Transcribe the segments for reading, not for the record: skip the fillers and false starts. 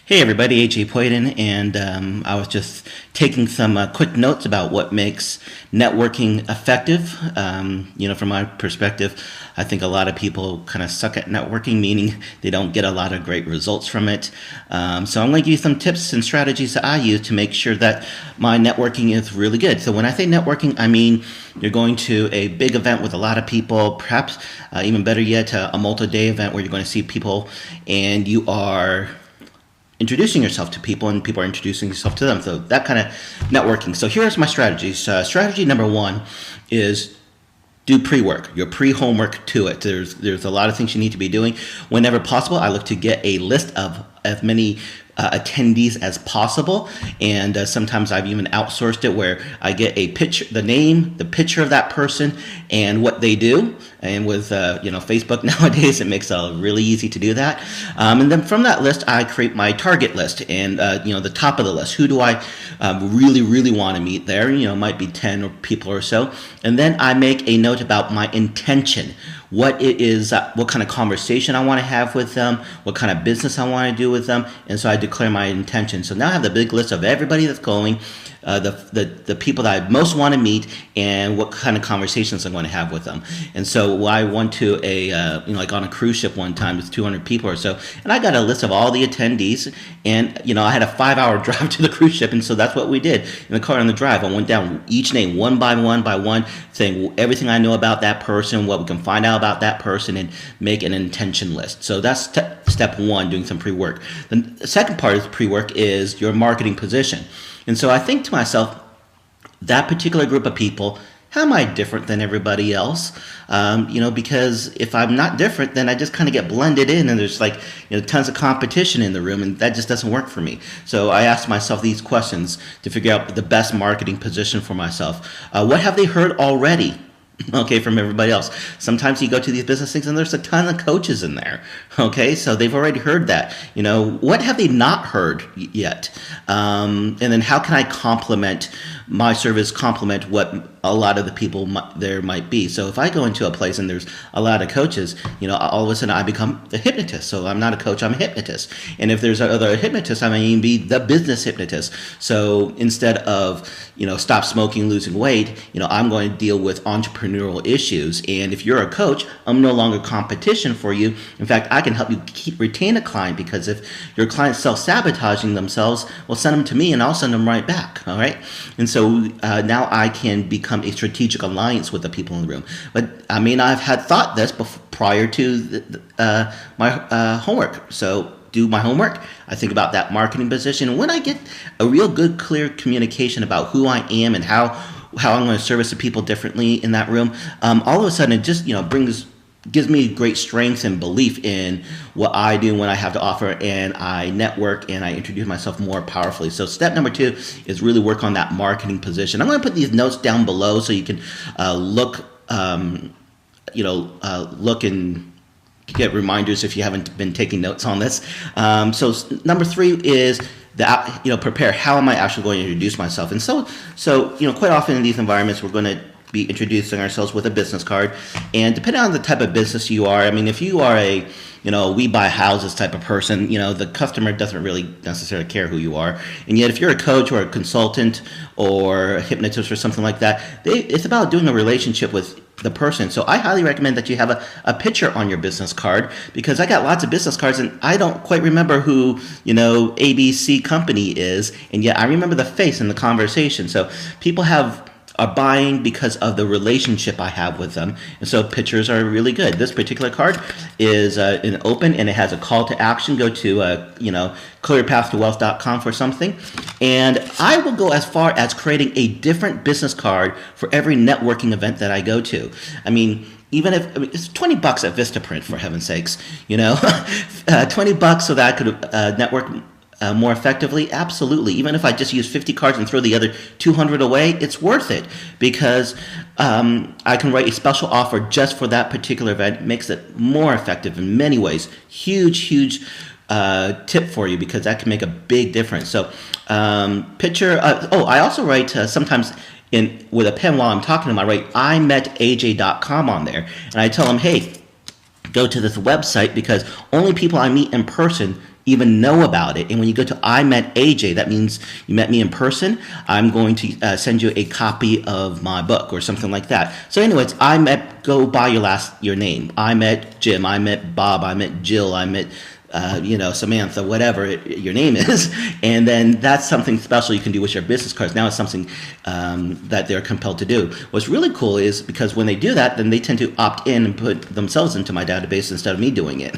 Hey everybody, AJ Puedan, and I was just taking some quick notes about what makes networking effective. From my perspective, I think a lot of people kind of suck at networking, meaning they don't get a lot of great results from it. So I'm going to give you some tips and strategies that I use to make sure that my networking is really good. So when I say networking, I mean you're going to a big event with a lot of people, perhaps even better yet, a multi-day event where you're going to see people and you are introducing yourself to people and people are introducing yourself to them. So that kind of networking. So here's my strategies. Strategy number one is do pre-work, your pre-homework to it. There's a lot of things you need to be doing. Whenever possible, I look to get a list of as many attendees as possible, and sometimes I've even outsourced it where I get a picture, the name, the picture of that person, and what they do. And with Facebook nowadays, it makes it really easy to do that. And then from that list, I create my target list, and the top of the list. Who do I really want to meet there? It might be 10 people or so, and then I make a note about my intention. What it is, what kind of conversation I want to have with them, what kind of business I want to do with them, and so I declare my intention. So now I have the big list of everybody that's going, the people that I most want to meet, and what kind of conversations I'm going to have with them. And so I went to like on a cruise ship one time with 200 people or so, and I got a list of all the attendees, and I had a 5-hour drive to the cruise ship, and so that's what we did in the car on the drive. I went down each name one by one, saying everything I know about that person, what we can find out about that person, and make an intention list. So that's step one, doing some pre-work. The second part of the pre-work is your marketing position. And so I think to myself, that particular group of people, how am I different than everybody else? Because if I'm not different, then I just kind of get blended in, and there's tons of competition in the room, and that just doesn't work for me. So I ask myself these questions to figure out the best marketing position for myself. What have they heard already? Okay, from everybody else. Sometimes you go to these business things and there's a ton of coaches in there. Okay, so they've already heard that. What have they not heard yet? And then how can I complement my service, complement what a lot of the people there might be? So if I go into a place and there's a lot of coaches, all of a sudden I become a hypnotist. So I'm not a coach, I'm a hypnotist. And if there's other hypnotists, I may even be the business hypnotist. So instead of, stop smoking, losing weight, I'm going to deal with entrepreneurial issues. And if you're a coach, I'm no longer competition for you. In fact, I can help you retain a client, because if your client's self-sabotaging themselves, well, send them to me and I'll send them right back. All right. And so now I can become a strategic alliance with the people in the room. But I may not have had thought this prior to my homework. So do my homework. I think about that marketing position. When I get a real good, clear communication about who I am and how I'm going to service the people differently in that room, all of a sudden it just gives me great strength and belief in what I do, when I have to offer, and I network and I introduce myself more powerfully. So step number two is really work on that marketing position. I'm going to put these notes down below so you can look and get reminders if you haven't been taking notes on this. So number three is prepare. How am I actually going to introduce myself? And so quite often in these environments, we're going to be introducing ourselves with a business card, and depending on the type of business you are, if you are a we buy houses type of person, the customer doesn't really necessarily care who you are. And yet if you're a coach or a consultant or a hypnotist or something like that, it's about doing a relationship with the person. So I highly recommend that you have a picture on your business card, because I got lots of business cards and I don't quite remember who ABC company is, and yet I remember the face in the conversation. So people are buying because of the relationship I have with them, and so pictures are really good. This particular card is an open, and it has a call to action. Go to clearpathtowealth.com for something, and I will go as far as creating a different business card for every networking event that I go to. Even if it's $20 at Vistaprint, for heaven's sakes, $20 so that I could network more effectively, absolutely. Even if I just use 50 cards and throw the other 200 away, it's worth it, because I can write a special offer just for that particular event. It makes it more effective in many ways. Huge tip for you, because that can make a big difference. So picture. I also write sometimes with a pen while I'm talking to them. I write imetaj.com on there, and I tell them, hey, go to this website, because only people I meet in person even know about it. And when you go to I met AJ, that means you met me in person. I'm going to send you a copy of my book or something like that. So anyways, go by your name. I met Jim, I met Bob, I met Jill, I met Samantha, whatever your name is, and then that's something special you can do with your business cards. Now it's something that they're compelled to do. What's really cool is because when they do that, then they tend to opt in and put themselves into my database instead of me doing it.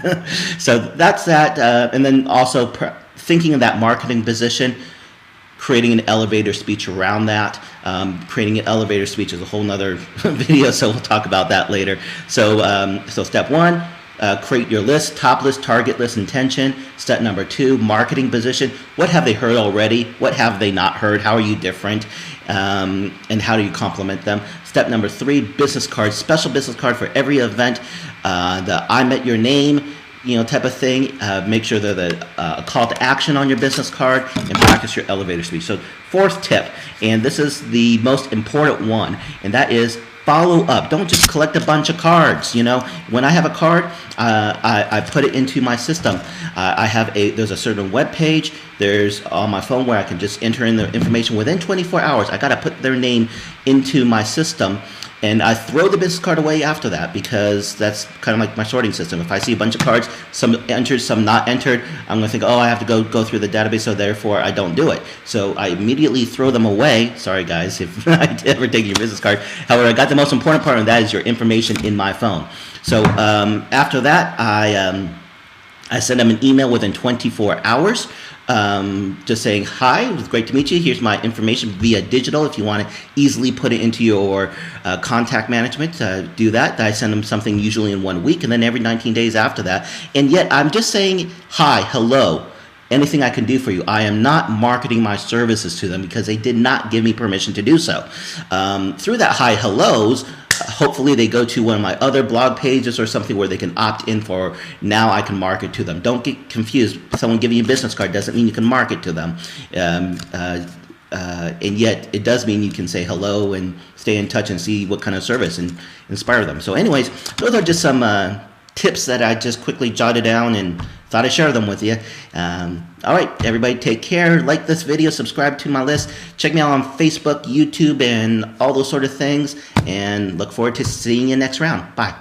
So that's that, and then also thinking of that marketing position, creating an elevator speech around that. Creating an elevator speech is a whole nother video, so we'll talk about that later. So step one, create your list, top list, target list, intention. Step number two, marketing position. What have they heard already? What have they not heard? How are you different? And how do you complement them? Step number three, business card, special business card for every event. The I met your name, type of thing. Make sure there's a call to action on your business card and practice your elevator speech. So fourth tip, and this is the most important one, and that is follow up. Don't just collect a bunch of cards. When I have a card, I put it into my system. There's a certain web page. There's on my phone where I can just enter in the information within 24 hours. I got to put their name into my system. And I throw the business card away after that because that's kind of like my sorting system. If I see a bunch of cards, some entered, some not entered, I'm going to think, I have to go through the database, so therefore I don't do it. So I immediately throw them away. Sorry, guys, if I ever take your business card. However, I got the most important part, and that is your information in my phone. So after that, I send them an email within 24 hours. Just saying, hi, it was great to meet you. Here's my information via digital. If you want to easily put it into your contact management, do that. I send them something usually in 1 week and then every 19 days after that. And yet I'm just saying, hi, hello, anything I can do for you. I am not marketing my services to them because they did not give me permission to do so. Through that hi, hellos, hopefully they go to one of my other blog pages or something where they can opt in for. Now I can market to them. Don't get confused. Someone giving you a business card doesn't mean you can market to them. And yet it does mean you can say hello and stay in touch and see what kind of service and inspire them. So anyways, those are just some tips that I just quickly jotted down and thought I'd share them with you. All right, everybody, take care. Like this video, subscribe to my list. Check me out on Facebook, YouTube, and all those sort of things. And look forward to seeing you next round. Bye.